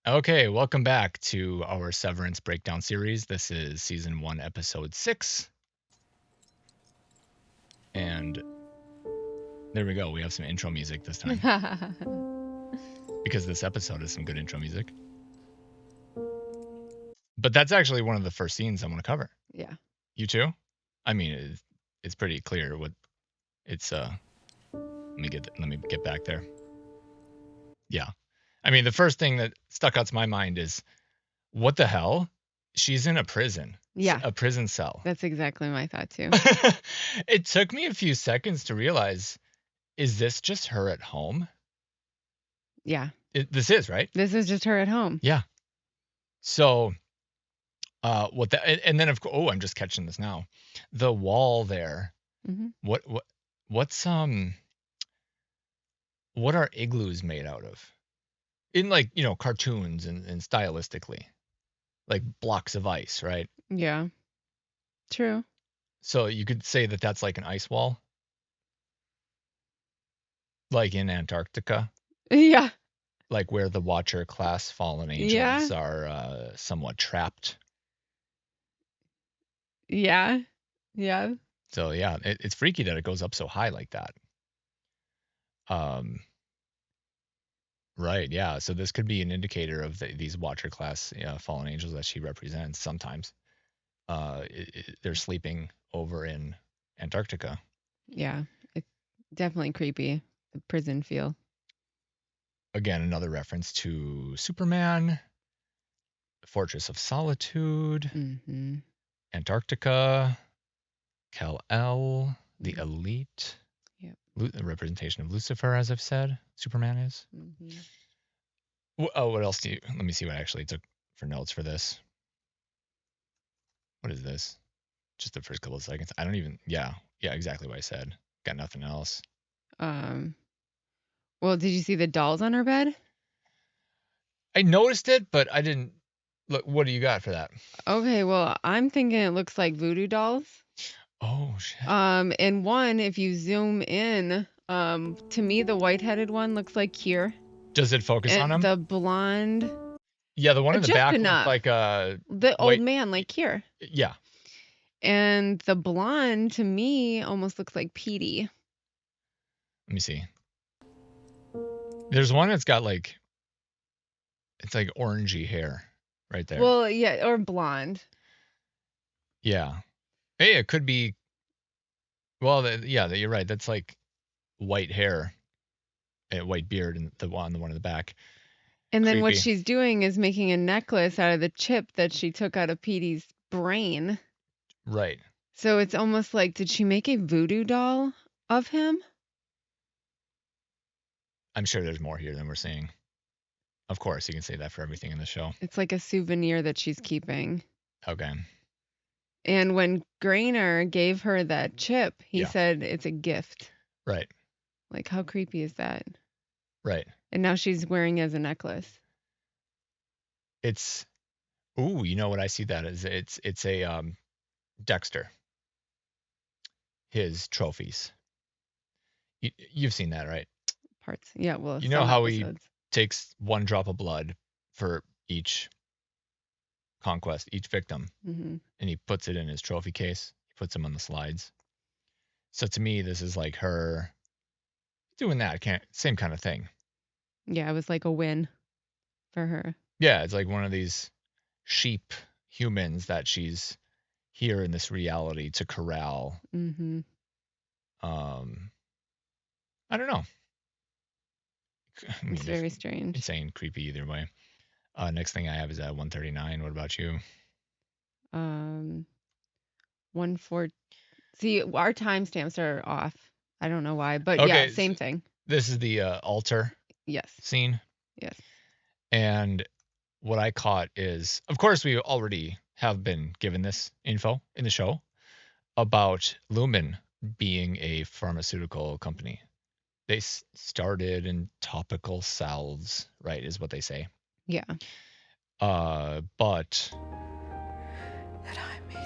Okay, welcome back to our Severance breakdown series. This is season 1, episode 6. And there we go. We have some intro music this time because this episode has some good intro music. But that's actually one of the first scenes I want to cover. Yeah. You too? I mean, it's pretty clear what it's let me get back there. Yeah. I mean, the first thing that stuck out to my mind is what the hell? She's in a prison. Yeah. A prison cell. That's exactly my thought too. It took me a few seconds to realize, is this just her at home? Yeah. This is, right? This is just her at home. Yeah. So, what that, and then of course, I'm just catching this now. The wall there. Mm-hmm. What's what are igloos made out of? In like, cartoons and stylistically, like blocks of ice, right? Yeah. True. So you could say that that's like an ice wall, like in Antarctica. Yeah. Like where the Watcher class fallen angels are somewhat trapped. Yeah. Yeah. So yeah, it's freaky that it goes up so high like that. Right, yeah. So this could be an indicator of these Watcher class fallen angels that she represents. Sometimes they're sleeping over in Antarctica. Yeah. It's definitely creepy. The prison feel. Again, another reference to Superman, Fortress of Solitude, Mm-hmm. Antarctica, Kal-El, the Elite. Yep. The representation of Lucifer, as I've said, Superman is. Mm-hmm. What else let me see what I actually took for notes for this. What is this? Just the first couple of seconds. I don't even, yeah, exactly what I said. Got nothing else. Well, did you see the dolls on her bed? I noticed it, but I didn't look. What do you got for that? Okay, well, I'm thinking it looks like voodoo dolls. Oh, shit. And one, if you zoom in, to me, the white-headed one looks like Kier. Does it focus on him? The blonde. Yeah, the one in the Just back enough. looks like the white, old man, like Kier. Yeah. And the blonde, to me, almost looks like Petey. Let me see. There's one that's got like, it's like orangey hair right there. Well, yeah, or blonde. Yeah. Hey, it could be. Well, you're right. That's like white hair, and white beard, and the one in the back. And then what she's doing is making a necklace out of the chip that she took out of Petey's brain. Right. So it's almost like, did she make a voodoo doll of him? I'm sure there's more here than we're seeing. Of course, you can say that for everything in the show. It's like a souvenir that she's keeping. Okay. And when Grainer gave her that chip, he said it's a gift. Right. Like, how creepy is that? Right. And now she's wearing it as a necklace. It's, ooh, you know what I see that as? It's a Dexter. His trophies. You've seen that, right? Parts. Yeah, well, you know how episodes. He takes one drop of blood for each conquest, each victim, and he puts it in his trophy case. He puts them on the slides. So to me, this is like her doing that. Same kind of thing. Yeah, it was like a win for her. Yeah, it's like one of these sheep humans that she's here in this reality to corral. Mm-hmm. I don't know. I mean, it's very strange. Insane, creepy either way. Next thing I have is at 139. What about you? 140. See, our timestamps are off. I don't know why, but okay, yeah, same thing. This is the altar. Yes. Scene. Yes. And what I caught is, of course, we already have been given this info in the show about Lumen being a pharmaceutical company. They started in topical salves, right, is what they say. Yeah. But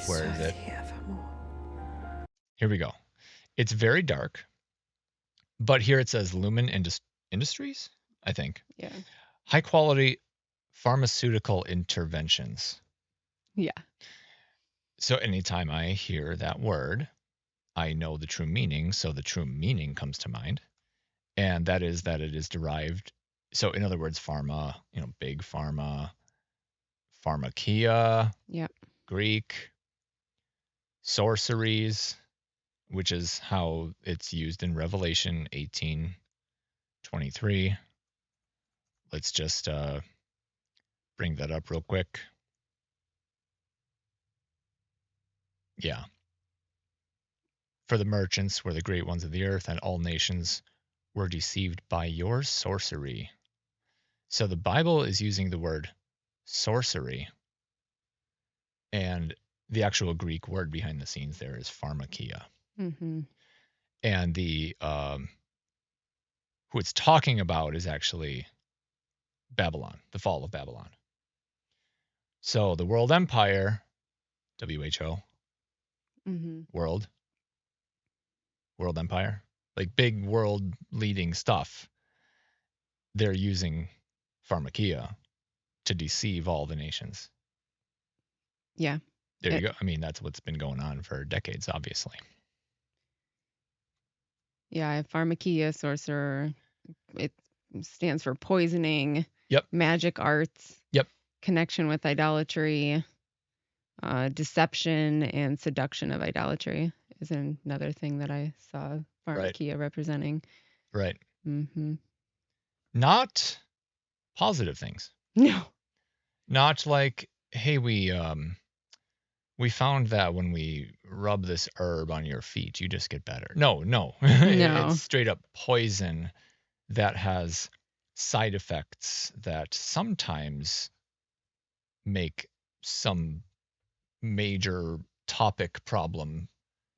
where is it? Here we go. It's very dark, but here it says Lumen Industries, I think. Yeah. High quality pharmaceutical interventions. Yeah. So anytime I hear that word, I know the true meaning. So the true meaning comes to mind. And that is that it is derived. So in other words, pharma, big pharma, pharmakia, Yep. Greek, sorceries, which is how it's used in Revelation 18:23. Let's just bring that up real quick. Yeah. For the merchants were the great ones of the earth, and all nations were deceived by your sorcery. So the Bible is using the word sorcery, and the actual Greek word behind the scenes there is pharmakia. Mm-hmm. And the who it's talking about is actually Babylon, the fall of Babylon. So the world empire, WHO, Mm-hmm. world empire, like big world leading stuff, they're using pharmakia to deceive all the nations. Yeah. There you go. I mean, that's what's been going on for decades, obviously. Yeah, pharmakia, sorcerer. It stands for poisoning. Yep. Magic arts. Yep. Connection with idolatry. Deception and seduction of idolatry is another thing that I saw pharmakia representing. Right. Mm-hmm. Not positive things. No. Not like, hey, we found that when we rub this herb on your feet, you just get better. No. No. It's straight up poison that has side effects that sometimes make some major topic problem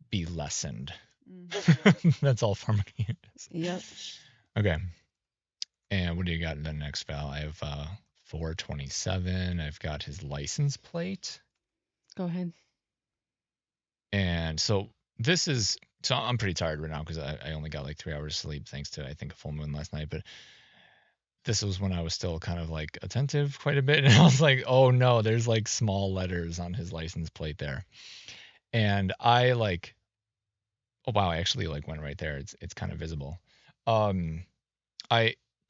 be lessened. Mm-hmm. That's all pharmacia is. Yep. Okay. And what do you got in the next, Val? I have 427. I've got his license plate. Go ahead. And so I'm pretty tired right now because I only got like 3 hours sleep thanks to, I think, a full moon last night. But this was when I was still kind of like attentive quite a bit. And I was like, oh no, there's like small letters on his license plate there. And I like, oh wow, I actually like went right there. It's kind of visible.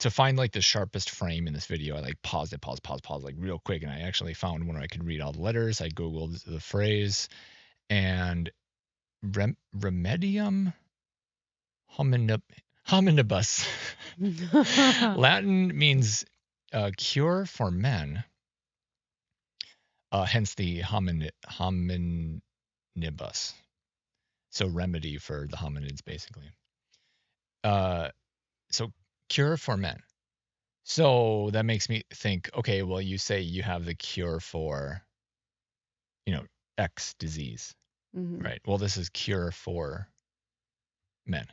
To find like the sharpest frame in this video, I like pause like real quick, and I actually found one where I could read all the letters. I googled the phrase, and remedium hominibus. Latin means cure for men. Hence the hominibus. So remedy for the hominids, basically. So cure for men. So that makes me think, okay, well, you say you have the cure for, X disease, mm-hmm. Right? Well, this is cure for men.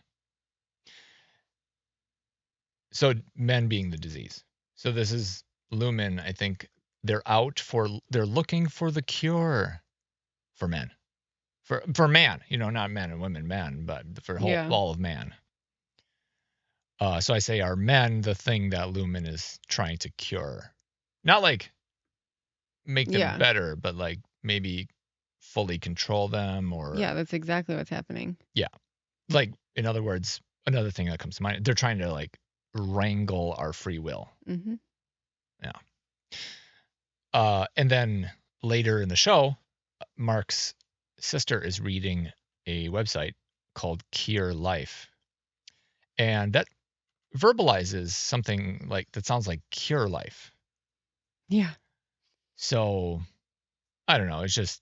So men being the disease. So this is Lumen. I think they're looking for the cure for men, for man, not men and women, men, but for all of man. So I say, are men the thing that Lumen is trying to cure? Not like make them better, but like maybe fully control them, or that's exactly what's happening. Yeah. Like, in other words, another thing that comes to mind, they're trying to like wrangle our free will. Mm-hmm. Yeah. And then later in the show, Mark's sister is reading a website called Cure Life. And that verbalizes something like that sounds like cure life. Yeah. So I don't know. It's just,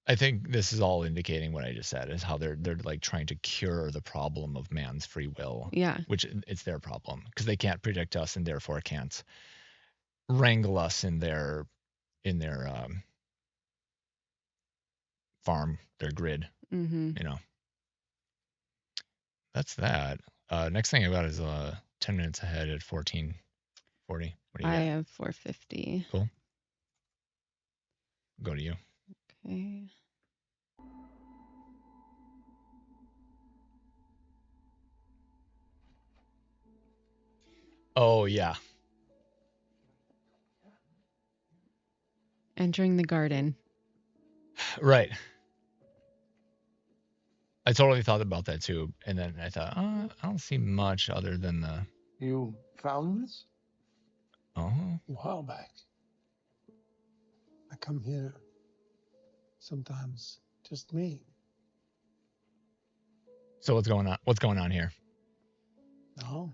I think this is all indicating what I just said, is how they're like trying to cure the problem of man's free will. Yeah. Which it's their problem because they can't predict us and therefore can't wrangle us in their farm, their grid. Mm-hmm. That's that. Next thing I got is 10 minutes ahead at 14:40. What do you got? I have 450. Cool. Go to you. Okay. Oh yeah. Entering the garden. Right. I totally thought about that too, and then I thought, I don't see much other than the. You found this? Oh. A while back. I come here sometimes just me. So what's going on? What's going on here? No,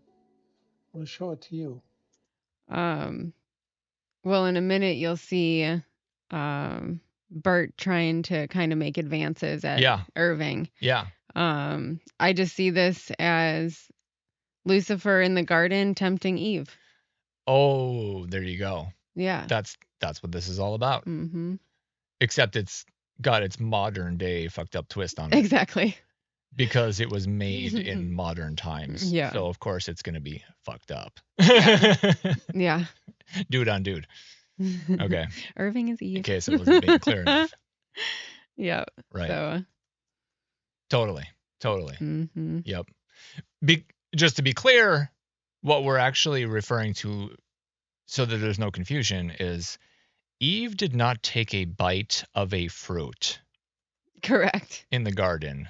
I want to show it to you. Well, in a minute you'll see Bert trying to kind of make advances at Irving. Yeah. I just see this as Lucifer in the garden tempting Eve. Oh, there you go. Yeah. That's what this is all about. Mm-hmm. Except it's got its modern day fucked up twist on it. Exactly. Because it was made in modern times. Yeah. So of course it's gonna be fucked up. Yeah. Dude on dude. Okay. Irving is Eve. In case it wasn't being clear enough. Yeah. Right. So. Totally. Mm-hmm. Yep. Just to be clear, what we're actually referring to, so that there's no confusion, is Eve did not take a bite of a fruit. Correct. In the garden.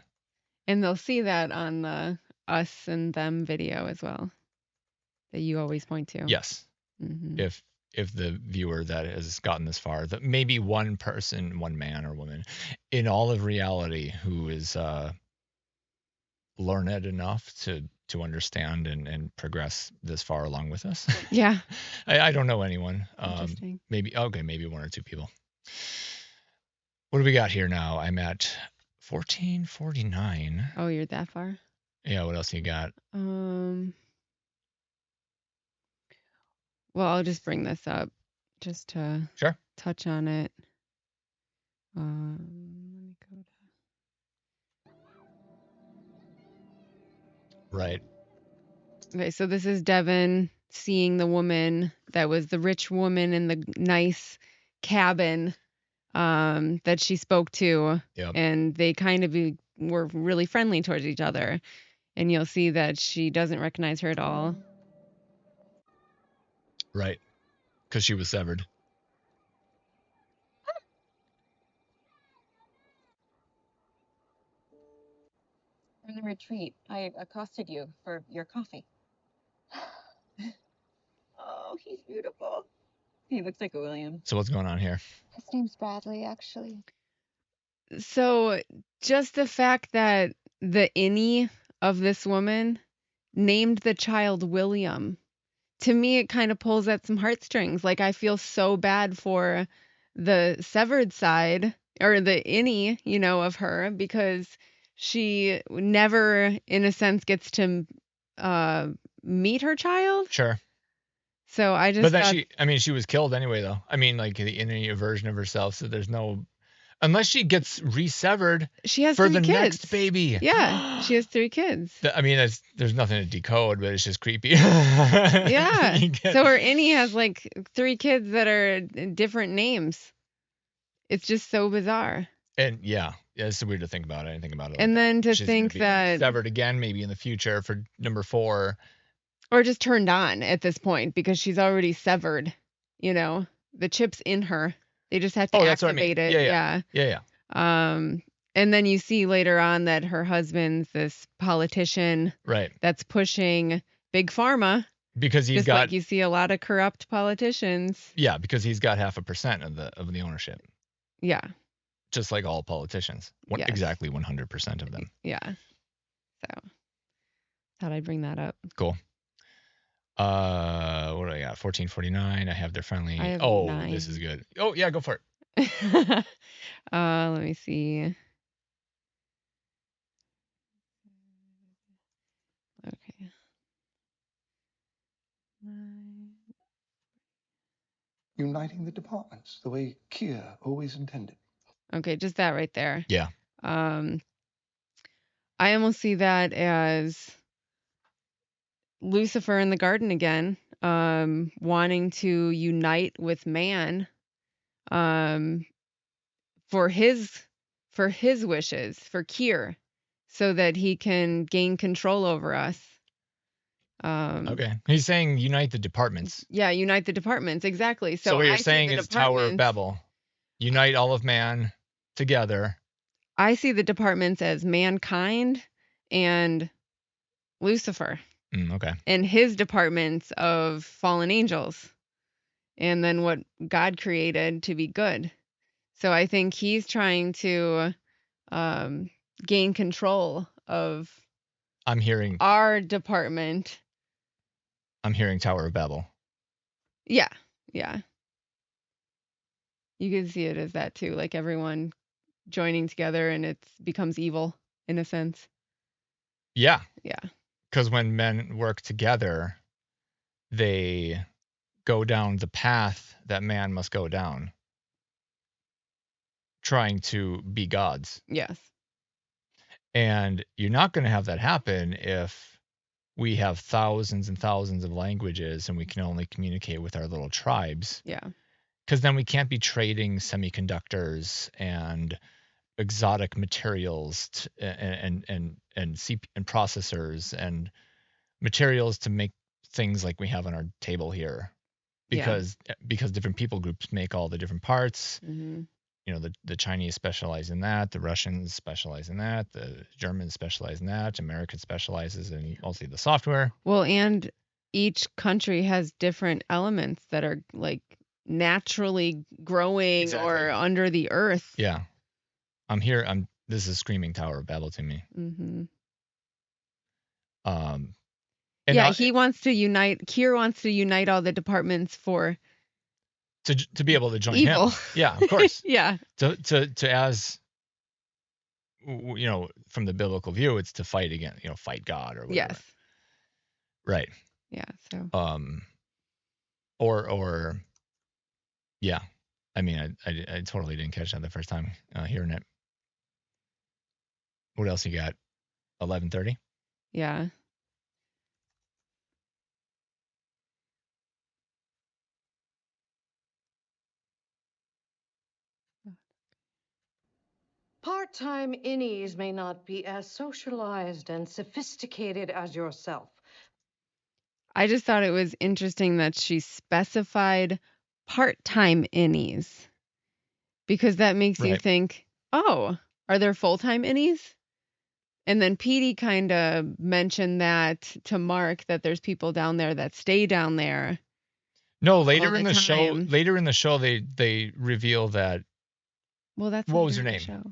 And they'll see that on the us and them video as well, that you always point to. Yes. Mm-hmm. If the viewer that has gotten this far, that maybe one person, one man or woman, in all of reality, who is learned enough to understand and progress this far along with us. Yeah. I don't know anyone. Interesting. Maybe one or two people. What do we got here now? I'm at 1449. Oh, you're that far? Yeah, what else you got? Well, I'll just bring this up just to touch on it. Let me go to... Right. Okay, so this is Devin seeing the woman that was the rich woman in the nice cabin that she spoke to. Yep. And they kind of were really friendly towards each other. And you'll see that she doesn't recognize her at all. Right. Because she was severed. In the retreat, I accosted you for your coffee. Oh, he's beautiful. He looks like a William. So what's going on here? His name's Bradley, actually. So just the fact that the innie of this woman named the child William, to me, it kind of pulls at some heartstrings. Like, I feel so bad for the severed side, or the innie, of her, because she never, in a sense, gets to meet her child. Sure. So I just. But then she was killed anyway, though. I mean, like the innie version of herself. So there's no, unless she gets resevered. She has for 3 the kids. Next baby. Yeah, she has 3 kids. I mean, there's nothing to decode, but it's just creepy. Yeah. So her innie has like 3 kids that are different names. It's just so bizarre. And yeah, it's weird to think about it. I didn't think about it. And then to think that severed again, maybe in the future for number 4. Or just turned on at this point because she's already severed. The chip's in her. They just have to activate it. Yeah. And then you see later on that her husband's this politician. Right. That's pushing big pharma. Because he's just got. Like you see a lot of corrupt politicians. Yeah, because he's got 0.5% of the ownership. Yeah. Just like all politicians. Yes. Exactly 100% of them. Yeah. So thought I'd bring that up. Cool. What do I got? 1449. I have their friendly. I have 9. This is good. Oh yeah, go for it. Let me see. Okay. 9. Uniting the departments the way Keir always intended. Okay, just that right there. Yeah. I almost see that as Lucifer in the garden again, wanting to unite with man, for his wishes, for Keir, so that he can gain control over us. Okay. He's saying unite the departments. Yeah, unite the departments, exactly. So what you're saying is Tower of Babel. unite all of man together. I see the departments as mankind and Lucifer, Okay. and his departments of fallen angels, and then what God created to be good. So I think he's trying to gain control of I'm hearing our department. Tower of Babel. Yeah, yeah. You can see it as that too, like everyone joining together and it becomes evil in a sense. Yeah. Yeah. Because when men work together, they go down the path that man must go down, trying to be gods. Yes. And you're not going to have that happen if we have thousands and thousands of languages and we can only communicate with our little tribes. Yeah. Because then we can't be trading semiconductors and exotic materials and processors and materials to make things like we have on our table here. Because different people groups make all the different parts. Mm-hmm. You know, the Chinese specialize in that, the Russians specialize in that, the Germans specialize in that, American specializes in mostly the software. Well, and each country has different elements that are like naturally growing or under the earth. Yeah. This is screaming Tower of Babel to me. Mm-hmm. And he wants to unite. Kier wants to unite all the departments for to be able to join evil. him. Yeah, of course. Yeah. To as from the biblical view, it's to fight against, fight God or whatever. Yes. Right. Yeah. So. Or yeah. I mean, I totally didn't catch that the first time hearing it. What else you got? 11:30. Yeah. Part-time innies may not be as socialized and sophisticated as yourself. I just thought it was interesting that she specified part-time innies, because that makes you think, oh, are there full-time innies? And then Petey kind of mentioned that to Mark, that there's people down there that stay down there. No, later in the show, they reveal that. Well, that's what was her name? The show.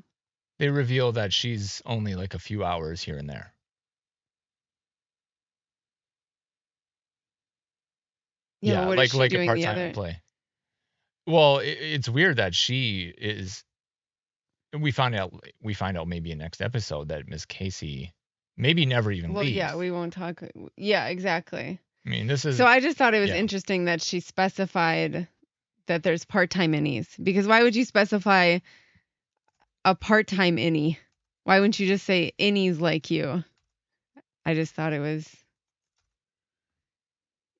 They reveal that she's only like a few hours here and there. Yeah, like a part-time play. Well, it's weird that she is. We find out maybe in next episode that Miss Casey maybe never even leaves. Yeah, we won't talk. Yeah, exactly. I mean, this is. So I just thought it was interesting that she specified that there's part-time innies, because why would you specify a part-time innie? Why wouldn't you just say innies like you? I just thought it was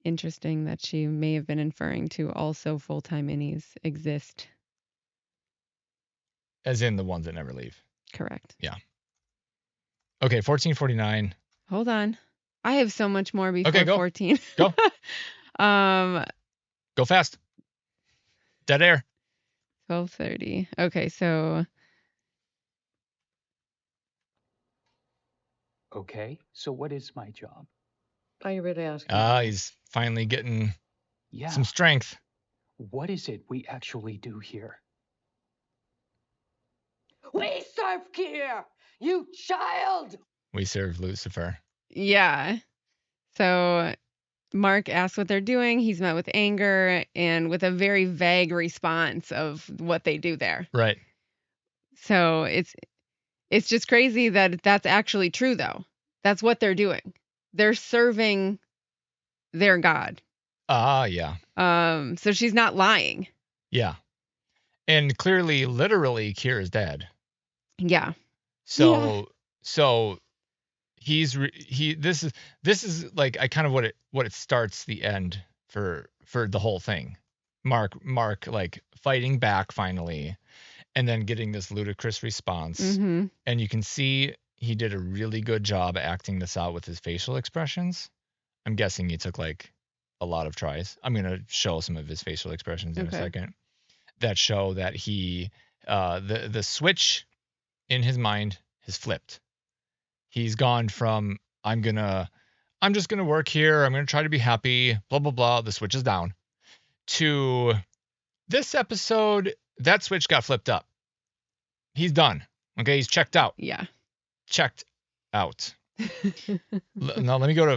interesting that she may have been inferring to also full-time innies exist. As in the ones that never leave. Correct. Yeah. Okay, 14:49. Hold on. I have so much more before go. 14. Go. Go fast. Dead air. 12:30. Okay, so. Okay, so what is my job? Are you really asking? He's finally getting some strength. What is it we actually do here? We serve Kier, you child! We serve Lucifer. Yeah. So Mark asks what they're doing. He's met with anger and with a very vague response of what they do there. Right. So it's just crazy that that's actually true, though. That's what they're doing. They're serving their God. Yeah. So she's not lying. Yeah. And clearly, literally, Kier is dead. Yeah. So this is like I kind of what it starts the end for the whole thing. Mark like fighting back finally, and then getting this ludicrous response. Mm-hmm. And you can see he did a really good job acting this out with his facial expressions. I'm guessing he took like a lot of tries. I'm gonna show some of his facial expressions in a second. that show that he the switch in his mind has flipped. He's gone from I'm just gonna work here, I'm gonna try to be happy, blah blah blah. The switch is down. To this episode, that switch got flipped up. He's done. Okay, he's checked out. Yeah. Checked out. Now let me go to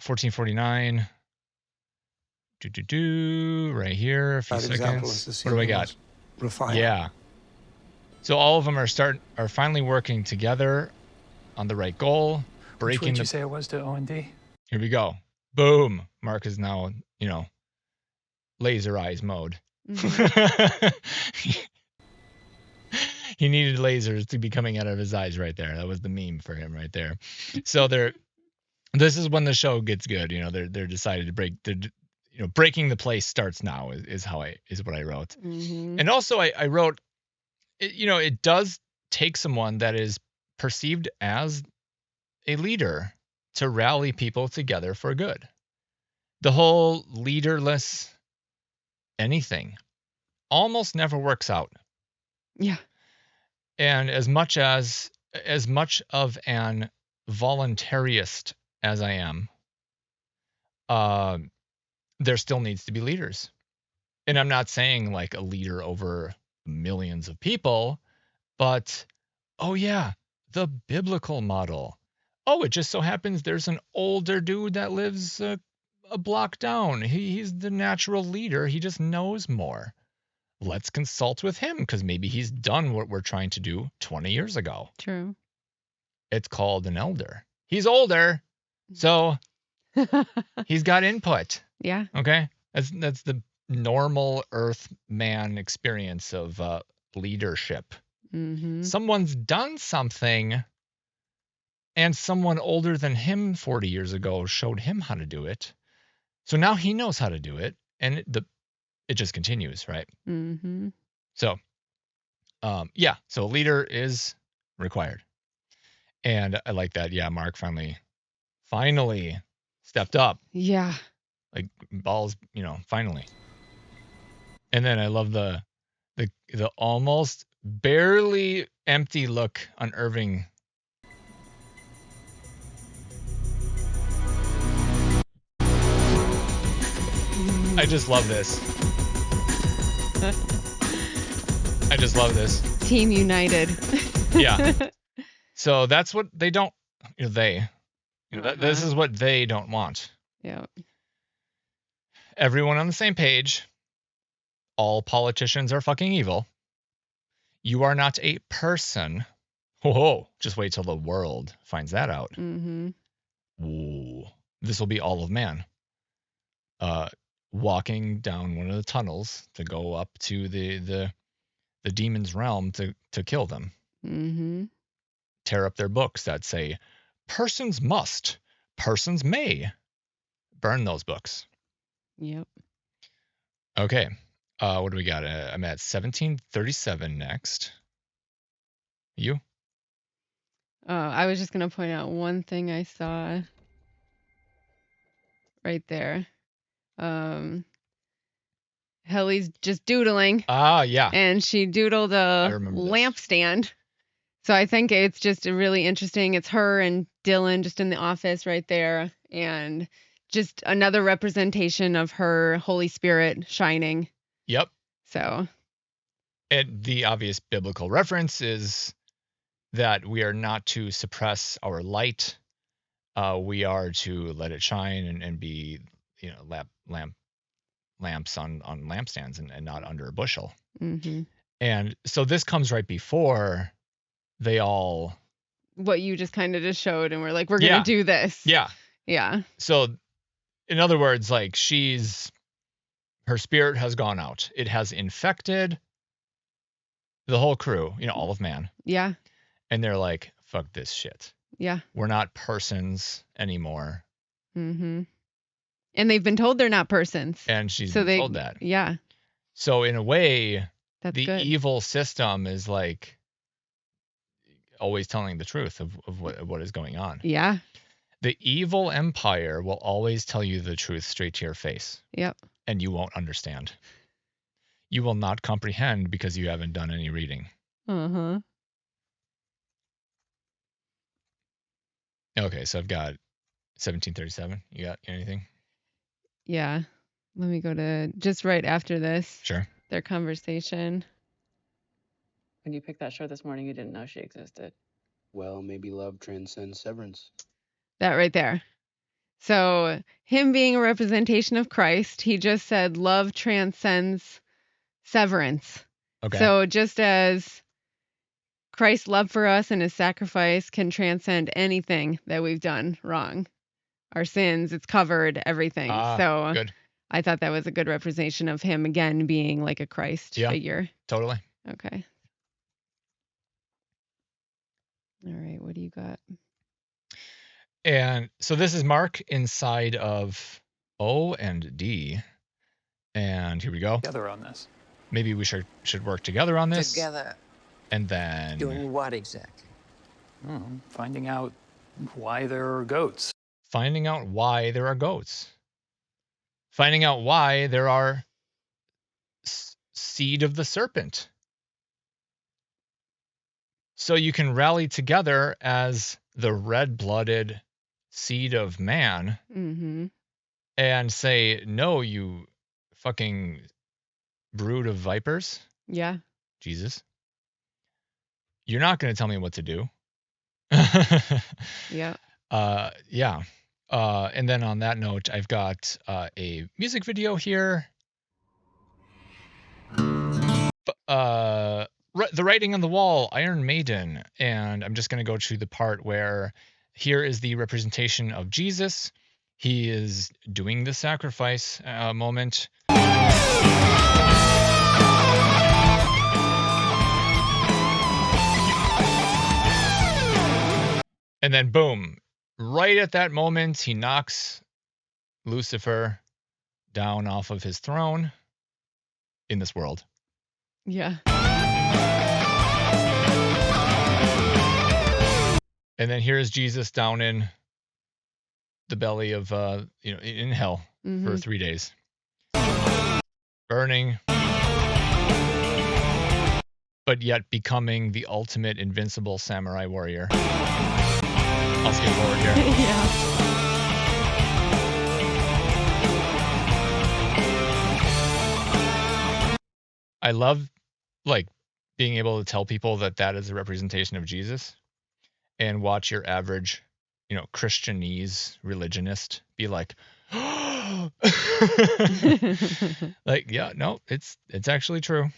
1449. Right here. A few That example seconds. is What do I got? Refinement. Yeah. So all of them are finally working together on the right goal. Which Breaking would you the. say it was to O&D? Here we go. Boom. Mark is now, laser eyes mode. Mhm. He needed lasers to be coming out of his eyes right there. That was the meme for him right there. So this is when the show gets good. They're decided to breaking the place starts now is what I wrote. Mhm. And also I wrote, it does take someone that is perceived as a leader to rally people together for good. The whole leaderless anything almost never works out. Yeah. And as much of an voluntarist as I am, there still needs to be leaders. And I'm not saying like a leader over millions of people, but oh yeah, the biblical model. Oh, it just so happens there's an older dude that lives a block down. He's the natural leader. He just knows more. Let's consult with him because maybe he's done what we're trying to do 20 years ago. True. It's called an elder. He's older, so he's got input. Yeah. Okay, that's the normal Earth man experience of leadership. Mhm. Someone's done something, and someone older than him 40 years ago showed him how to do it. So now he knows how to do it, and it just continues, right? Mhm. So, so a leader is required, and I like that. Yeah, Mark finally stepped up, Yeah. like balls, finally. And then I love the almost barely empty look on Irving. I just love this. I just love this. Team united. Yeah. So that's what they don't. This is what they don't want. Yeah. Everyone on the same page. All politicians are fucking evil. You are not a person. Oh, just wait till the world finds that out. Mhm. Ooh, this will be all of man. Walking down one of the tunnels to go up to the demon's realm to kill them. Mhm. Tear up their books that say, persons must, persons may. Burn those books. Yep. Okay. What do we got? I'm at 1737 next. You? I was just gonna point out one thing I saw right there. Helly's just doodling, Ah, yeah. and she doodled a remember this. lampstand. So I think it's just really interesting. It's her and Dylan just in the office right there, and just another representation of her Holy Spirit shining. Yep. So And the obvious biblical reference is that we are not to suppress our light. We are to let it shine and be, lamps on lampstands and not under a bushel. mhm. And so this comes right before they all. What you just kind of just showed, and we're like, we're Yeah. gonna do this. Yeah. Yeah. So, in other words, like her spirit has gone out. It has infected the whole crew, all of man. Yeah. And they're like, fuck this shit. Yeah. We're not persons anymore. Mhm. And they've been told they're not persons. And she's So been told that. Yeah. So in a way, That's the good. evil system is like always telling the truth of what is going on. Yeah. The evil empire will always tell you the truth straight to your face. Yep. And you won't understand. you will not comprehend because you haven't done any reading. Uh-huh. Okay, so I've got 1737. You got anything? Yeah. Let me go to just right after this, Sure. their conversation. When you picked that show this morning, you didn't know she existed. Well, maybe love transcends severance. That right there. So, him being a representation of Christ, he just said love transcends severance. Okay. So, just as Christ's love for us and his sacrifice can transcend anything that we've done wrong, our sins, it's covered everything. So, Good. I thought that was a good representation of him again being like a Christ Yeah. figure. Totally. Okay. All right. What do you got? And so this is Mark inside of O and D. And here we go. Together on this. Maybe we should work together on this. Together, And then doing what exactly? Finding out why there are goats. finding out why there are goats. Finding out why there are seed of the serpent. So you can rally together as the red-blooded seed of man Mm-hmm. and say, no, you fucking brood of vipers, Yeah. Jesus. You're not going to tell me what to do. Yeah. Yeah. And then on that note, I've got a music video here. The Writing on the Wall, Iron Maiden. And I'm just going to go to the part where here is the representation of Jesus. He is doing the sacrifice moment. And then boom, right at that moment, he knocks Lucifer down off of his throne in this world. Yeah. And then here is Jesus down in the belly of, in hell for 3 days. Burning, but yet becoming the ultimate invincible samurai warrior. I'll skip forward here. Yeah. I love, like, being able to tell people that that is a representation of Jesus and watch your average, Christianese religionist be like, like, yeah, no, it's actually true.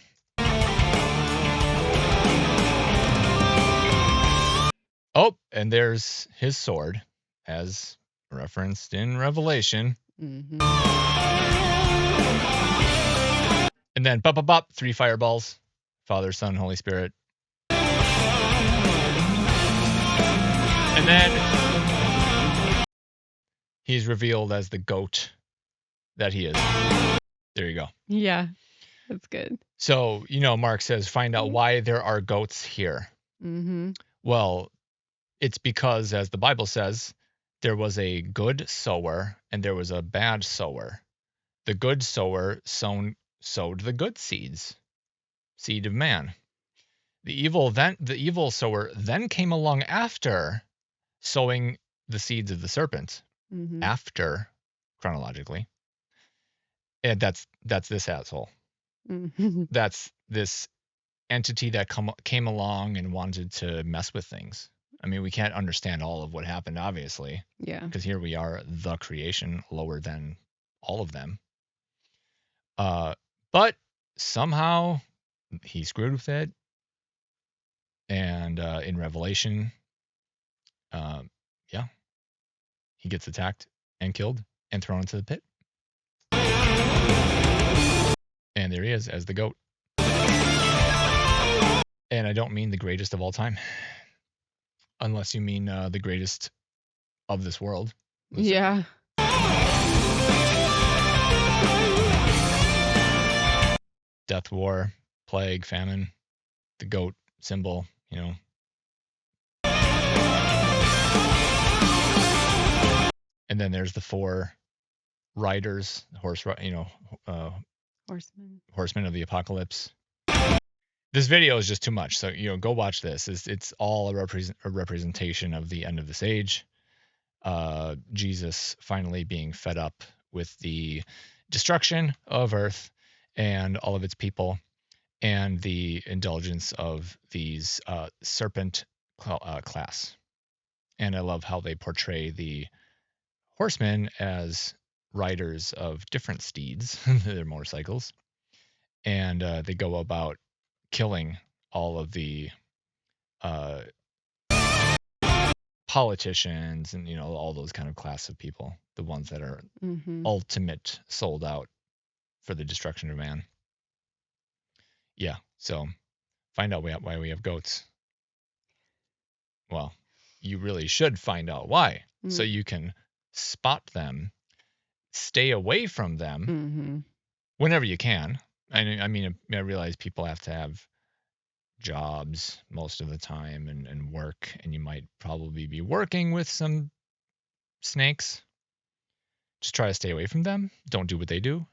Oh, and there's his sword, as referenced in Revelation. Mm-hmm. And then, bop, bop, bop, 3 fireballs. Father, Son, Holy Spirit. And then he's revealed as the goat that he is. There you go. Yeah. That's good. So, Mark says, find out why there are goats here. Mm-hmm. Well, it's because, as the Bible says, there was a good sower and there was a bad sower. The good sower sowed the good seeds, seed of man. The evil sower then came along after sowing the seeds of the serpent, after chronologically. And that's this asshole. Mm-hmm. That's this entity that came along and wanted to mess with things. I mean, we can't understand all of what happened, obviously. Yeah. Because here we are, the creation, lower than all of them. But somehow he screwed with it. And in Revelation, he gets attacked and killed and thrown into the pit. And there he is as the goat. And I don't mean the greatest of all time. Unless you mean the greatest of this world. Yeah. Death, war, plague, famine, the goat symbol, And then there's the 4 riders, horse Horseman. of the apocalypse. This video is just too much, so go watch this. It's all a representation of the end of this age. Jesus finally being fed up with the destruction of Earth and all of its people, and the indulgence of these serpent class. And I love how they portray the horsemen as riders of different steeds, their motorcycles, and they go about killing all of the politicians and all those kind of class of people, the ones that are ultimate sold out for the destruction of man. Yeah, so find out why we have goats. Well, you really should find out why, so you can spot them, stay away from them whenever you can. I mean, I realize people have to have jobs most of the time and work, and you might probably be working with some snakes. Just try to stay away from them. Don't do what they do.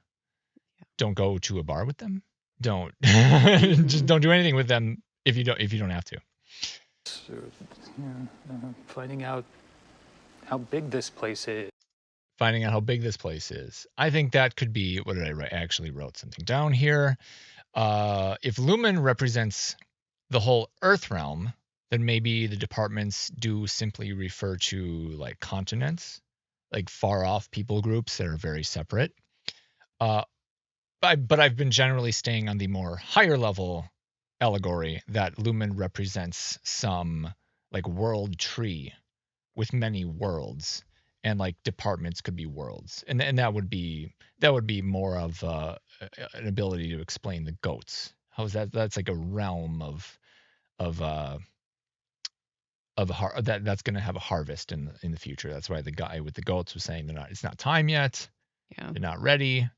Don't go to a bar with them. Don't just don't do anything with them if you don't have to. Finding out how big this place is. Finding out how big this place is. I think that could be, what did I write? I actually wrote something down here. If Lumen represents the whole Earth realm, then maybe the departments do simply refer to like continents, like far off people groups that are very separate. But I've been generally staying on the more higher level allegory that Lumen represents some like world tree with many worlds, and like departments could be worlds, and that would be more of an ability to explain the goats. How is that? That's like a realm that's going to have a harvest in the future. That's why the guy with the goats was saying it's not time yet. Yeah. They're not ready.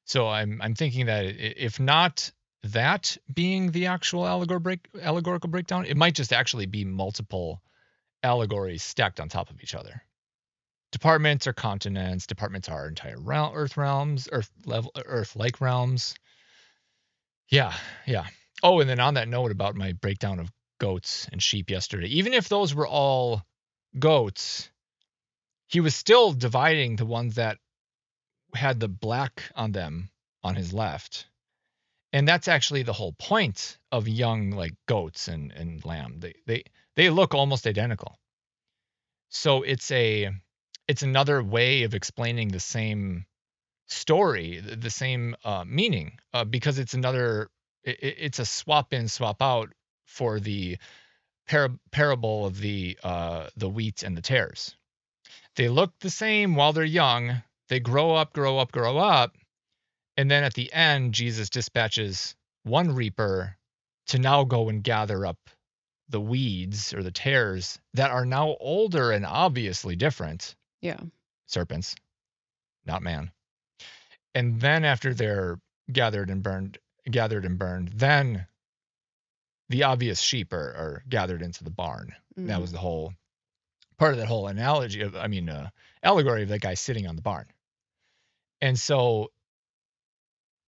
So I'm thinking that if not that being the actual allegorical breakdown, it might just actually be multiple allegories stacked on top of each other. Departments are continents. Departments are entire Earth realms, Earth-like realms. Yeah. Oh, and then on that note about my breakdown of goats and sheep yesterday, even if those were all goats, he was still dividing the ones that had the black on them on his left. And that's actually the whole point of young like goats and lamb. They look almost identical. So it's another way of explaining the same story, the same meaning, because it's a swap in, swap out for the parable of the wheat and the tares. They look the same while they're young. They grow up, and then at the end, Jesus dispatches one reaper to now go and gather up the weeds or the tares that are now older and obviously different. Yeah. Serpents, not man. And then after they're gathered and burned, then the obvious sheep are gathered into the barn. That was the whole part of that whole analogy of, allegory of that guy sitting on the barn. And so,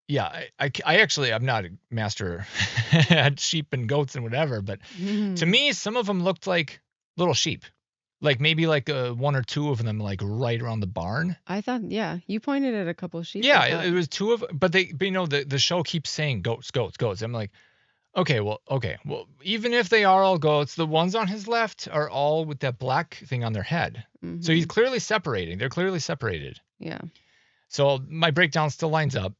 yeah, I'm not a master at sheep and goats and whatever, but to me, some of them looked like little sheep, like maybe like one or two of them, like right around the barn. I thought, yeah, you pointed at a couple of sheep. Yeah, it was two of, but the show keeps saying goats. I'm like, okay, well, even if they are all goats, the ones on his left are all with that black thing on their head. So he's clearly separating. They're clearly separated. Yeah. So my breakdown still lines up.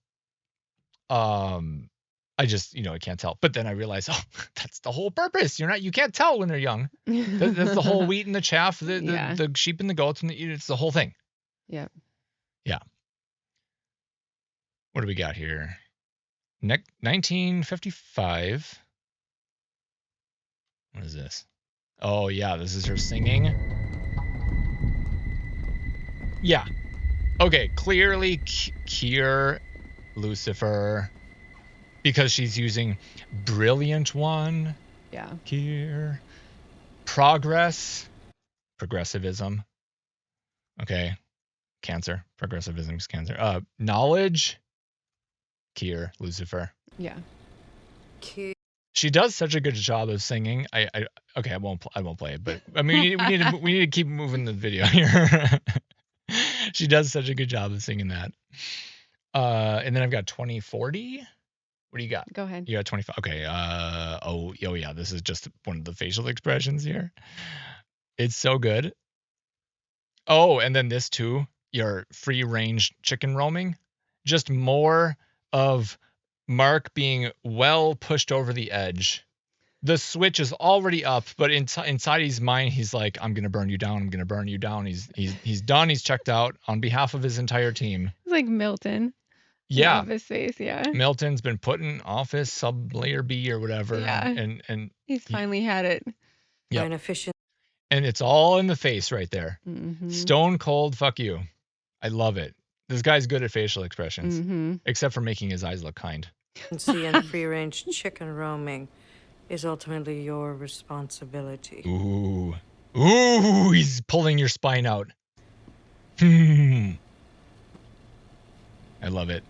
I just, I can't tell. But then I realized, that's the whole purpose. You can't tell when they're young. That's the whole wheat and the chaff, the sheep and the goats, and it's the whole thing. Yeah. Yeah. What do we got here? 1955. What is this? Oh, yeah, this is her singing. Yeah. Okay, clearly Cure Lucifer, because she's using Brilliant One. Yeah. Cure. Progressivism. Okay. Cancer. Progressivism is cancer. Knowledge. Kier, Lucifer. Yeah. She does such a good job of singing. Okay, I won't play it, but I mean, we need to keep moving the video here. She does such a good job of singing that. And then I've got 2040. What do you got? Go ahead. You got 25. Okay. Oh yeah. This is just one of the facial expressions here. It's so good. Oh, and then this too. Your free range chicken roaming. Just more of Mark being well pushed over the edge. The switch is already up, but inside his mind, he's like, "I'm gonna burn you down. I'm gonna burn you down." He's done. He's checked out on behalf of his entire team. It's like Milton. Yeah. Office Space, yeah. Milton's been put in office sub layer B or whatever. Yeah. And He's finally had it. Yeah. Inefficient. And it's all in the face right there. Mm-hmm. Stone cold, fuck you. I love it. This guy's good at facial expressions, Mm-hmm. except for making his eyes look kind. And free-range chicken roaming is ultimately your responsibility. Ooh, he's pulling your spine out. I love it.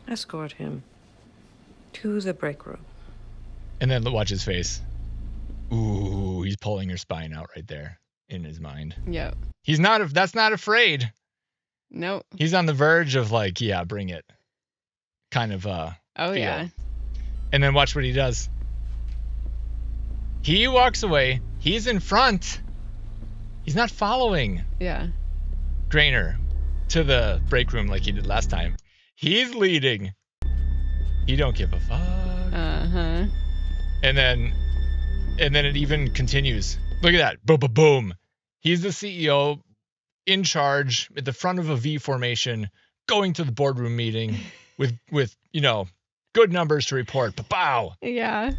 Escort him to the break room. And then watch his face. Ooh, he's pulling your spine out right there in his mind. Yep. That's not afraid. Nope. He's on the verge of like, yeah, bring it. Kind of Oh feel. yeah. And then watch what he does. He walks away. He's in front. He's not following Yeah. Grainer to the break room like he did last time. He's leading. He don't give a fuck. Uh-huh. And then it even continues. Look at that. Boom, boom, boom. He's the CEO in charge at the front of a V formation, going to the boardroom meeting with good numbers to report. Pow. Yeah.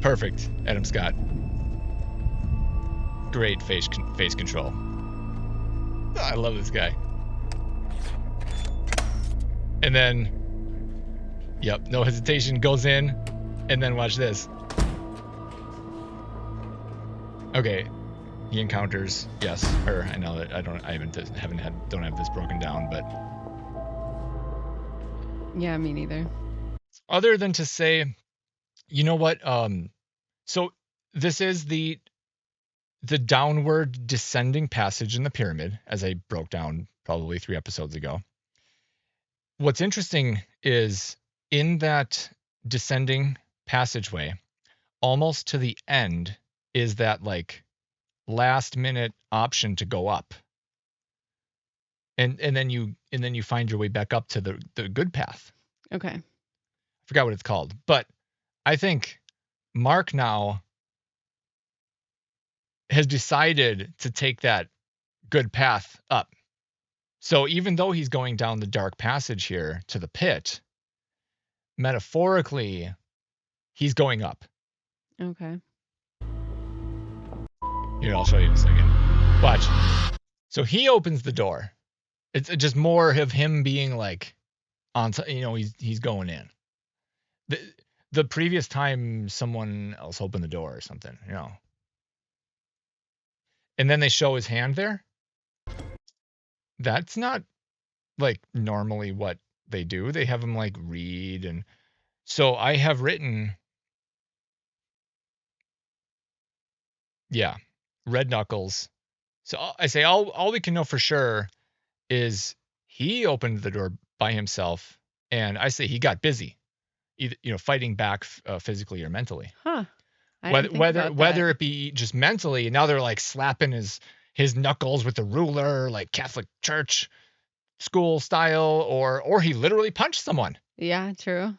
Perfect. Adam Scott. Great face control. I love this guy. And then, yep, no hesitation, goes in, and then watch this. Okay, he encounters, yes, her. I know that don't have this broken down, but Yeah, me neither. other than to say, you know what? So this is the downward descending passage in the pyramid, as I broke down probably 3 episodes ago. What's interesting is in that descending passageway, almost to the end, is that like last minute option to go up. And then you find your way back up to the good path. Okay. I forgot what it's called. But I think Mark now has decided to take that good path up. So even though he's going down the dark passage here to the pit, metaphorically, he's going up. Okay. Here, I'll show you in a second. Watch. So he opens the door. It's just more of him being like, he's going in. The previous time someone else opened the door or something, And then they show his hand there. That's not like normally what they do. They have him like read, and so I have written, yeah, red knuckles. So I say all we can know for sure is he opened the door by himself, and I say he got busy, either fighting back physically or mentally. Huh. Whether it be just mentally, and now they're like slapping his knuckles with the ruler, like Catholic Church school style, or he literally punched someone. Yeah, true.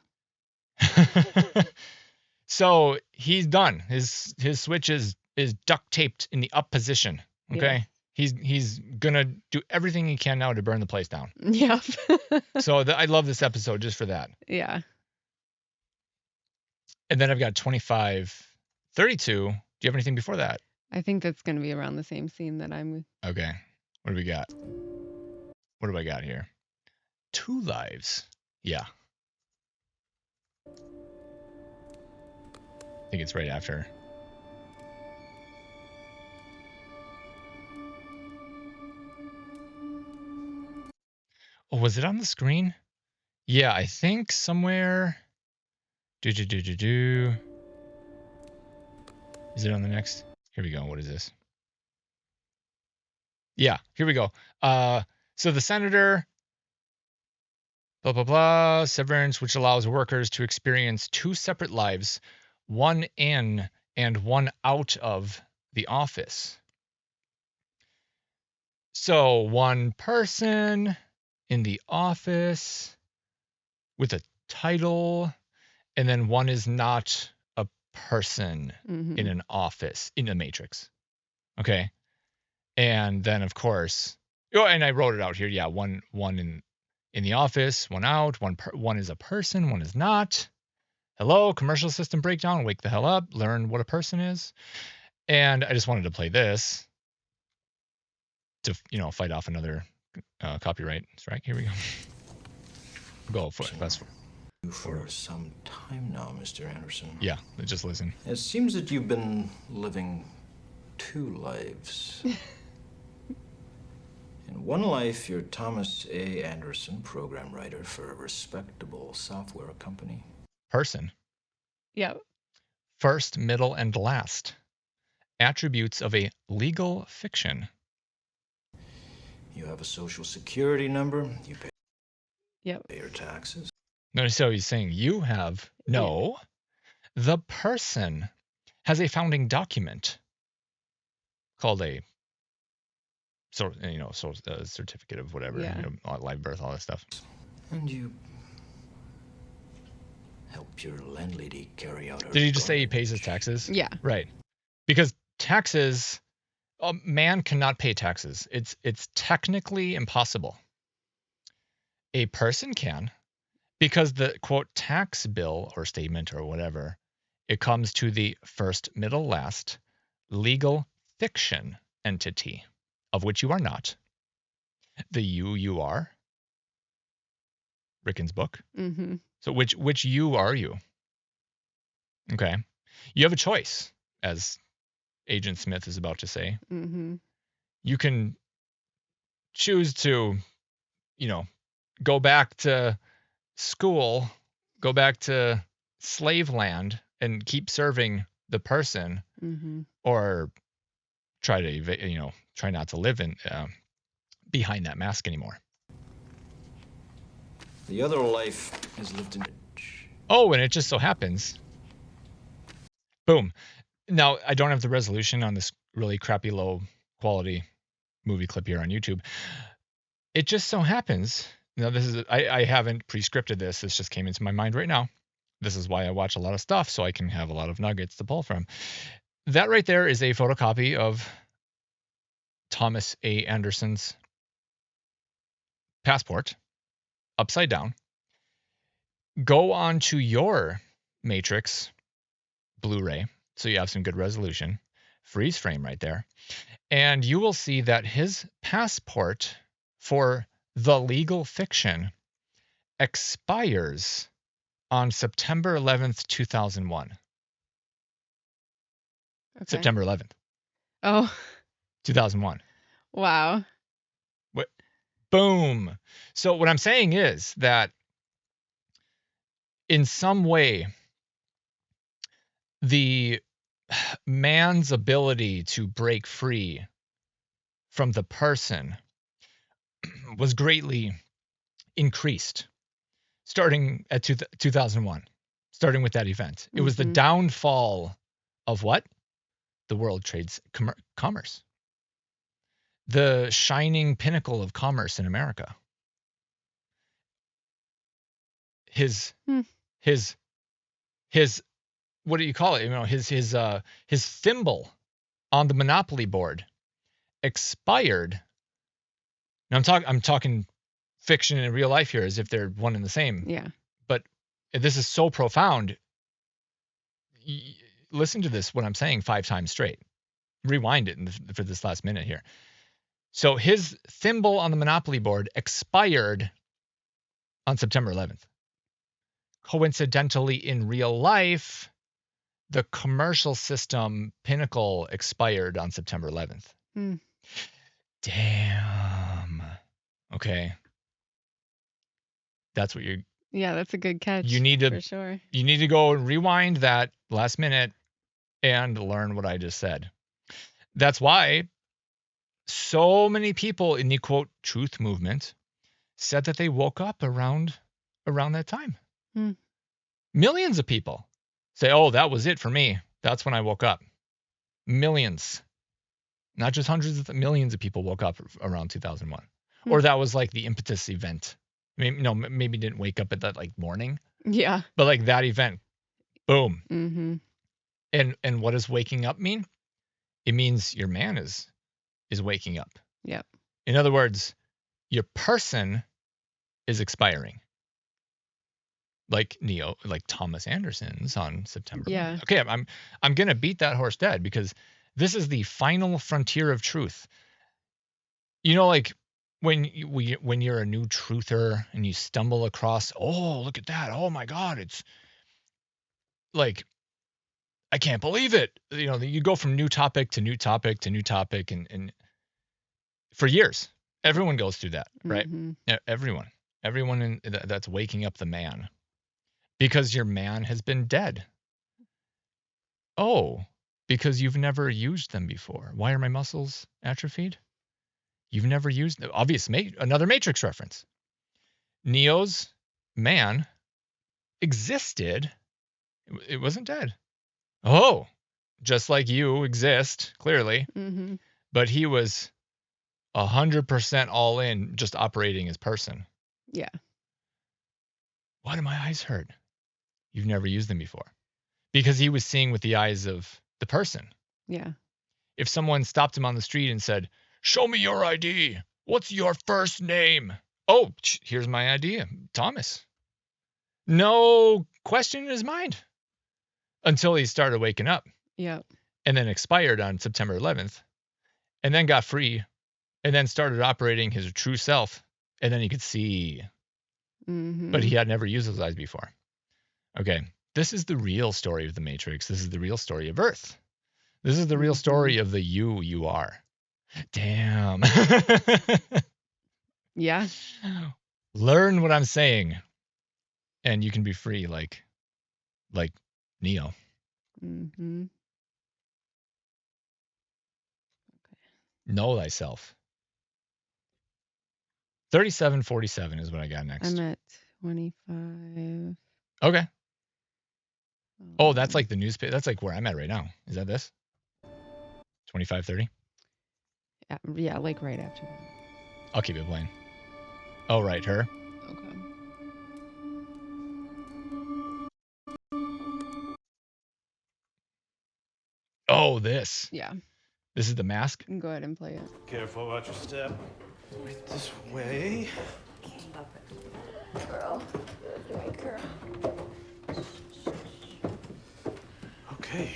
So he's done. His switch is duct taped in the up position. Okay. Yeah. He's gonna do everything he can now to burn the place down. Yep. So I love this episode just for that. Yeah. And then I've got 2532. Do you have anything before that? I think that's gonna be around the same scene that I'm with. Okay. What do we got? What do I got here? 2 lives. Yeah. I think it's right after. Oh, was it on the screen? Yeah, I think somewhere. Is it on the next? Here we go. What is this? Yeah, here we go. So the senator, blah, blah, blah, severance, which allows workers to experience two separate lives, one in and one out of the office. So one person in the office with a title, and then one is not a person in an office in the Matrix. Okay. And then of course, oh, and I wrote it out here. Yeah, one in the office, one out, one is a person, one is not. Hello, commercial system breakdown. Wake the hell up. Learn what a person is. And I just wanted to play this to fight off another copyright strike. Here we go. Go for it. That's for some time now, Mr. Anderson. Yeah, just listen. It seems that you've been living two lives. In one life, you're Thomas A. Anderson, program writer for a respectable software company. Person. Yep. First, middle, and last. Attributes of a legal fiction. You have a social security number. You pay Yep. your taxes. Notice how he's saying you have. No. Yeah. The person has a founding document called a certificate of whatever, live birth, all that stuff. And you help your landlady carry out her. Did he just say he pays his taxes? Yeah. Right. Because taxes, a man cannot pay taxes. It's technically impossible. A person can, because the quote tax bill or statement or whatever, it comes to the first, middle, last legal fiction entity, of which you are not. The you are. Ricken's book. Mm-hmm. So which you are you? Okay. You have a choice, as Agent Smith is about to say. Mm-hmm. You can choose to, go back to school, go back to slave land and keep serving the person, or try to, try not to live in behind that mask anymore. The other life is lived in. Oh, and it just so happens. Boom. Now, I don't have the resolution on this really crappy low quality movie clip here on YouTube. It just so happens. Now, this is I haven't pre-scripted this. This just came into my mind right now. This is why I watch a lot of stuff, so I can have a lot of nuggets to pull from. That right there is a photocopy of Thomas A. Anderson's passport, upside down. Go on to your Matrix Blu-ray, so you have some good resolution, freeze frame right there, and you will see that his passport for the legal fiction expires on September 11th, 2001. Okay. September 11th. Oh. 2001. Wow. What? Boom. So what I'm saying is that in some way, the man's ability to break free from the person was greatly increased starting at 2001, starting with that event. It was the downfall of what? The world trades commerce. The shining pinnacle of commerce in America. His what do you call it? His thimble on the Monopoly board expired. Now I'm talking fiction and real life here as if they're one and the same. Yeah. But this is so profound. Listen to this, what I'm saying 5 times straight. Rewind it for this last minute here. So his thimble on the Monopoly board expired on September 11th. Coincidentally, in real life, the commercial system pinnacle expired on September 11th. Damn. Okay. That's what Yeah, that's a good catch. you need to for sure. you need to go and rewind that last minute and learn what I just said. That's why so many people in the quote truth movement said that they woke up around that time. Hmm. Millions of people say, "Oh, that was it for me. That's when I woke up." Millions. Not just hundreds of millions of people woke up around 2001. Or that was like the impetus event. Maybe didn't wake up at that like morning, Yeah. but like that event, boom. Mm-hmm. And what does waking up mean? It means your man is waking up. Yep. In other words, your person is expiring. Like Thomas Anderson's on September 11th. Okay, I'm going to beat that horse dead because this is the final frontier of truth. Like when you're a new truther and you stumble across, oh, look at that. Oh my God, it's like, I can't believe it. You go from new topic to new topic to new topic and for years, everyone goes through that, right? Mm-hmm. Everyone that's waking up the man because your man has been dead. Oh, because you've never used them before. Why are my muscles atrophied? You've never used them. Another Matrix reference. Neo's man existed. It wasn't dead. Oh, just like you exist, clearly. Mm-hmm. But he was 100% all in, just operating as person. Yeah. Why do my eyes hurt? You've never used them before. Because he was seeing with the eyes of the person. Yeah. If someone stopped him on the street and said, "Show me your ID. What's your first name?" "Oh, here's my ID, Thomas." No question in his mind until he started waking up. Yeah. And then expired on September 11th. And then got free. And then started operating his true self. And then he could see. Mm-hmm. But he had never used those eyes before. Okay. This is the real story of the Matrix. This is the real story of Earth. This is the real story of the you are. Damn. Yeah. Learn what I'm saying. And you can be free like Neo. Mm-hmm. Know thyself. 3747 is what I got next. I'm at 25. Okay. Oh, that's like the newspaper. That's like where I'm at right now. Is that this? 2530? Yeah, like right after that. I'll keep it playing. Oh, right. Her? Okay. Oh, this. Yeah. This is the mask? You can go ahead and play it. Careful about your step. Right this way. Love it. Girl. Good girl. Okay.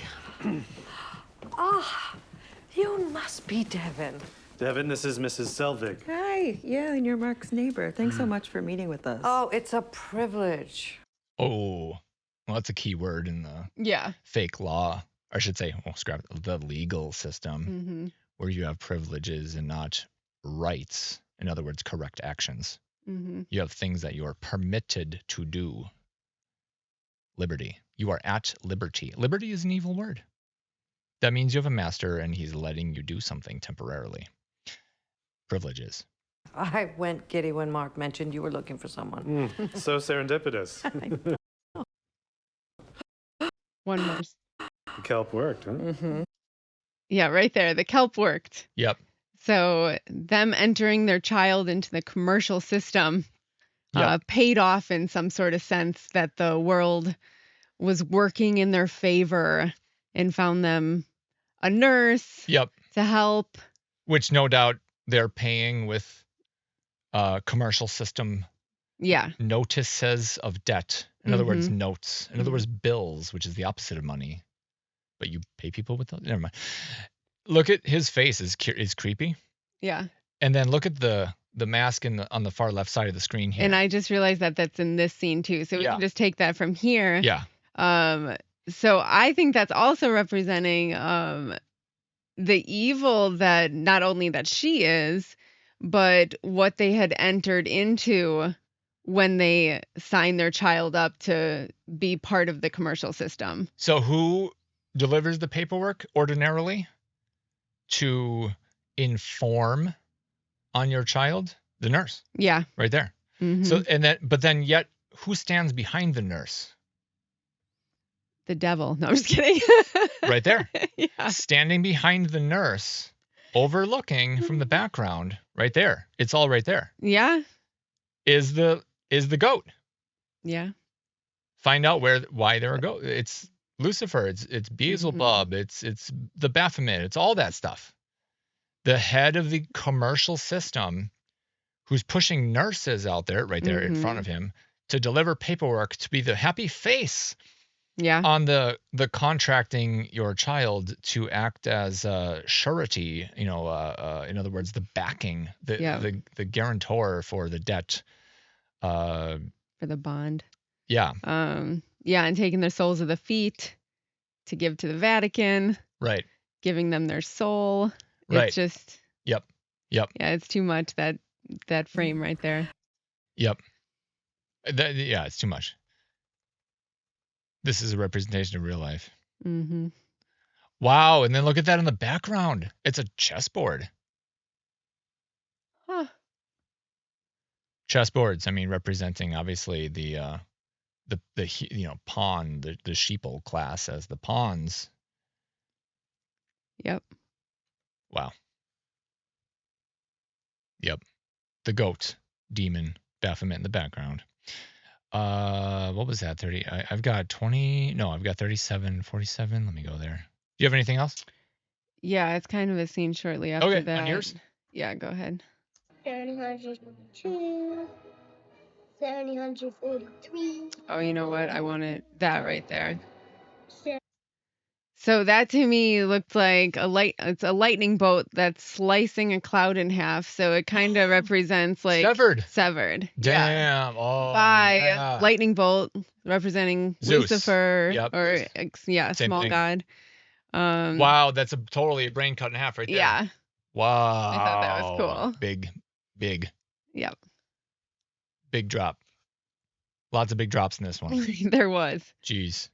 You must be Devin. Devin, this is Mrs. Selvig. Hi. Yeah, and you're Mark's neighbor. Thanks so much for meeting with us. Oh, it's a privilege. Oh, well, that's a key word in the fake law. Or I should say, scrap it, the legal system, where you have privileges and not rights. In other words, correct actions. You have things that you are permitted to do. Liberty. You are at liberty. Liberty is an evil word. That means you have a master and he's letting you do something temporarily. Privileges. I went giddy when Mark mentioned you were looking for someone. So serendipitous. One more. The kelp worked, huh? Yeah, right there. The kelp worked. Yep. So them entering their child into the commercial system paid off in some sort of sense that the world was working in their favor and found them a nurse to help. Which no doubt they're paying with commercial system notices of debt. In other words, notes. In other words, bills, which is the opposite of money. But you pay people with those? Never mind. Look at his face is creepy. Yeah. And then look at the mask on the far left side of the screen here. And I just realized that that's in this scene too. So we can just take that from here. Yeah. So I think that's also representing the evil that not only that she is, but what they had entered into when they sign their child up to be part of the commercial system. So who delivers the paperwork ordinarily to inform on your child? The nurse. Yeah. Right there. Mm-hmm. So but then yet who stands behind the nurse? The devil. No, I'm just kidding. Right there. Yeah. Standing behind the nurse, overlooking from the background, right there. It's all right there. Yeah. Is the goat. Yeah. Find out why there are goats. It's Lucifer, it's Beelzebub, it's the Baphomet, it's all that stuff. The head of the commercial system who's pushing nurses out there, right there in front of him, to deliver paperwork, to be the happy face on the contracting your child to act as surety, in other words, the backing, the guarantor for the debt. For the bond. Yeah. Yeah, and taking their soles of the feet to give to the Vatican. Right. Giving them their soul. Right. It's just. Yep. Yeah, it's too much, that frame right there. Yep. Yeah, it's too much. This is a representation of real life. Mm-hmm. Wow, and then look at that in the background. It's a chessboard. Huh. Chessboards, I mean, representing obviously the pawn, the sheeple class as the pawns. Yep. Wow. Yep. The goat, demon, Baphomet in the background. What was that? 30. I've got 20. No, I've got 37, 47. Let me go there. Do you have anything else? Yeah, it's kind of a scene shortly after that. On yours? Yeah, go ahead. 702, 743. Oh, you know what? I wanted that right there. So that to me looked like it's a lightning bolt that's slicing a cloud in half. So it kind of represents like severed. Damn. Yeah. Oh. By lightning bolt representing Zeus. Lucifer or Same small thing. god. Wow, that's totally a brain cut in half right there. Yeah. Wow. I thought that was cool. Big. Yep. Big drop. Lots of big drops in this one. There was. Jeez.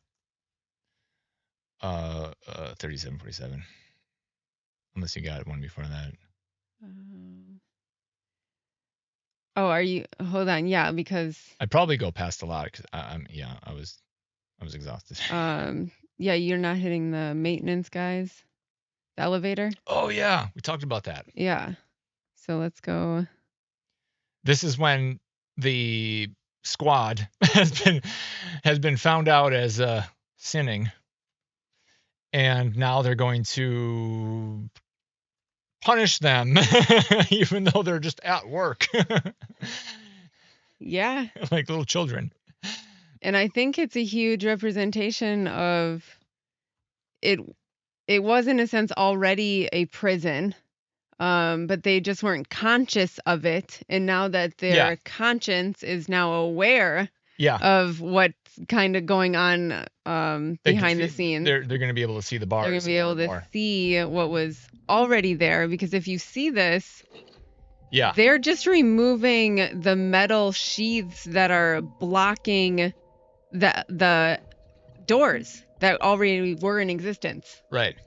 37, 47. Unless you got one before that. Oh, are you? Hold on. Yeah, because I'd probably go past a lot because I was exhausted. Yeah, you're not hitting the maintenance guys. The elevator. Oh yeah, we talked about that. Yeah. So let's go. This is when the squad has been found out as sinning. And now they're going to punish them, even though they're just at work. Yeah. Like little children. And I think it's a huge representation of it. It was, in a sense, already a prison, but they just weren't conscious of it. And now that their conscience is now aware of what's kind of going on behind the scenes. They're going to be able to see the bars. They're going to be able to see what was already there, because if you see this, they're just removing the metal sheaths that are blocking the doors that already were in existence. Right.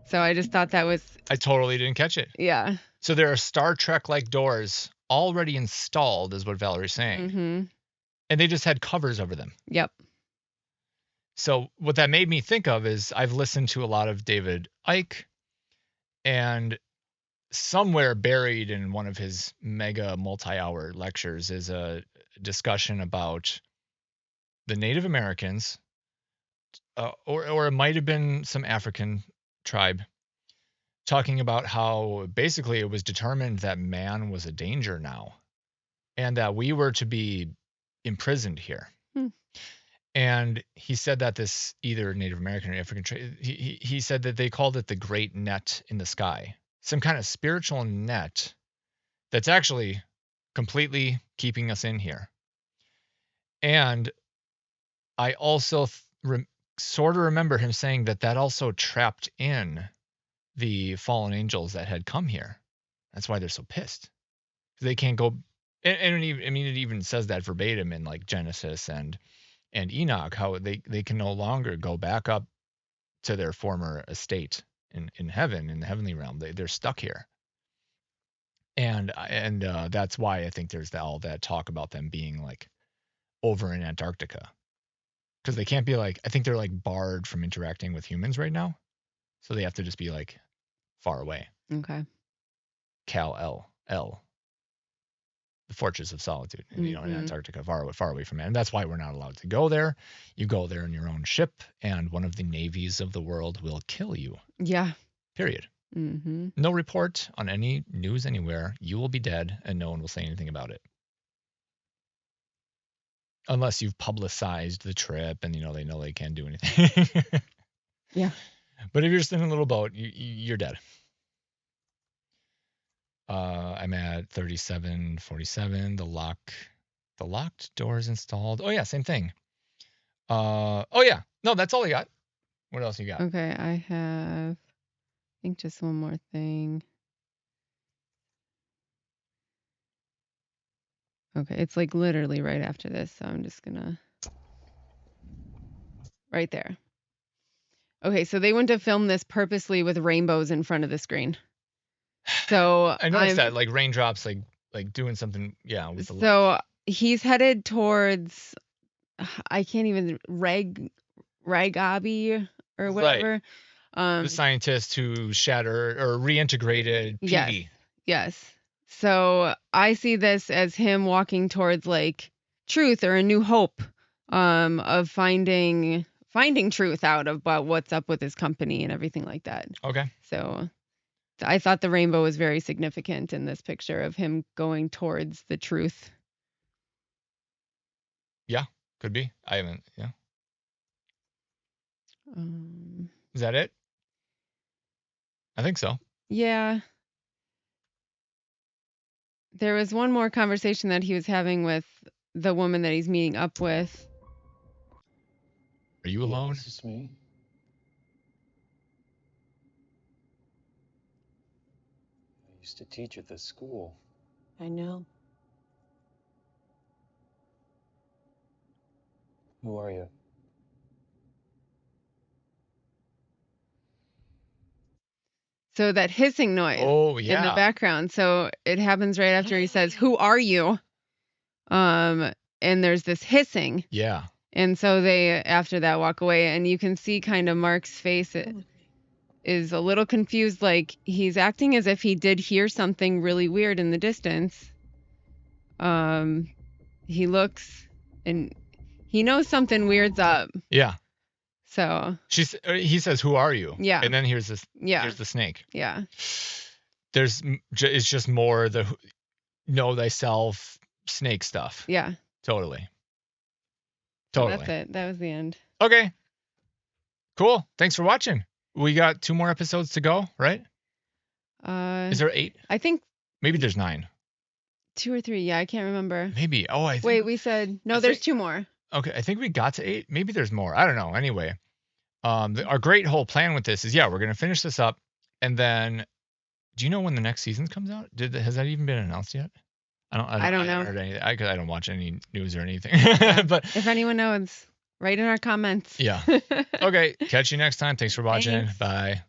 So I just thought that was... I totally didn't catch it. Yeah. So there are Star Trek-like doors already installed, is what Valerie's saying. Mm-hmm. And they just had covers over them. Yep. So what that made me think of is I've listened to a lot of David Icke, and somewhere buried in one of his mega multi-hour lectures is a discussion about the Native Americans, or it might have been some African tribe, talking about how basically it was determined that man was a danger now, and that we were to be imprisoned here. And he said that this either Native American or African tribe, he said that they called it the great net in the sky, some kind of spiritual net that's actually completely keeping us in here. And I also sort of remember him saying that also trapped in the fallen angels that had come here. That's why they're so pissed. They can't go And it even says that verbatim in like Genesis and Enoch, how they can no longer go back up to their former estate in heaven, in the heavenly realm. They're stuck here. And that's why I think there's all that talk about them being like over in Antarctica, because they can't be like, I think they're like barred from interacting with humans right now, so they have to just be like far away. Okay. L, the Fortress of Solitude, in Mhm. Antarctica, far away from it, and that's why we're not allowed to go there. You go there in your own ship, and one of the navies of the world will kill you. Yeah. Period. Mm-hmm. No report on any news anywhere. You will be dead, and no one will say anything about it. Unless you've publicized the trip and they know they can't do anything. Yeah. But if you're just in a little boat, you're dead. I'm at 3747. The locked doors installed. Oh yeah, same thing. Oh yeah. No, that's all I got. What else you got? Okay, I have, I think, just one more thing. Okay, it's like literally right after this, so I'm just gonna, right there. Okay, so they went to film this purposely with rainbows in front of the screen. So I noticed that, like raindrops, like doing something, yeah, with the lights. So he's headed towards, I can't even, Ragabi or whatever. The scientist who shattered or reintegrated PD. Yes. So I see this as him walking towards like truth or a new hope, of finding truth out about what's up with his company and everything like that. Okay. So I thought the rainbow was very significant in this picture of him going towards the truth. Yeah, could be. I haven't. Yeah. Is that it? I think so. Yeah. There was one more conversation that he was having with the woman that he's meeting up with. Are you alone? This is me. I used to teach at this school. I know. Who are you? So that hissing noise in the background. So it happens right after he says, "Who are you?" And there's this hissing. Yeah. And so they, after that, walk away, and you can see kind of Mark's face is a little confused, like he's acting as if he did hear something really weird in the distance. He looks and he knows something weird's up. Yeah. So he says, "Who are you?" Yeah. And then here's this. Yeah. Here's the snake. Yeah. It's just more the know thyself snake stuff. Yeah. Totally. So that's it. That was the end. Okay. Cool. Thanks for watching. We got 2 more episodes to go, right? Is there 8? I think maybe there's 9. 2 or 3. Yeah, I can't remember. Maybe. Oh, I think. Wait, we said no. There's 2 more. Okay, I think we got to 8. Maybe there's more. I don't know. Anyway, our great whole plan with this is, we're gonna finish this up, and then, do you know when the next season comes out? Has that even been announced yet? I don't know. I don't watch any news or anything. But if anyone knows, write in our comments. Yeah. Okay. Catch you next time. Thanks for watching. Thanks. Bye.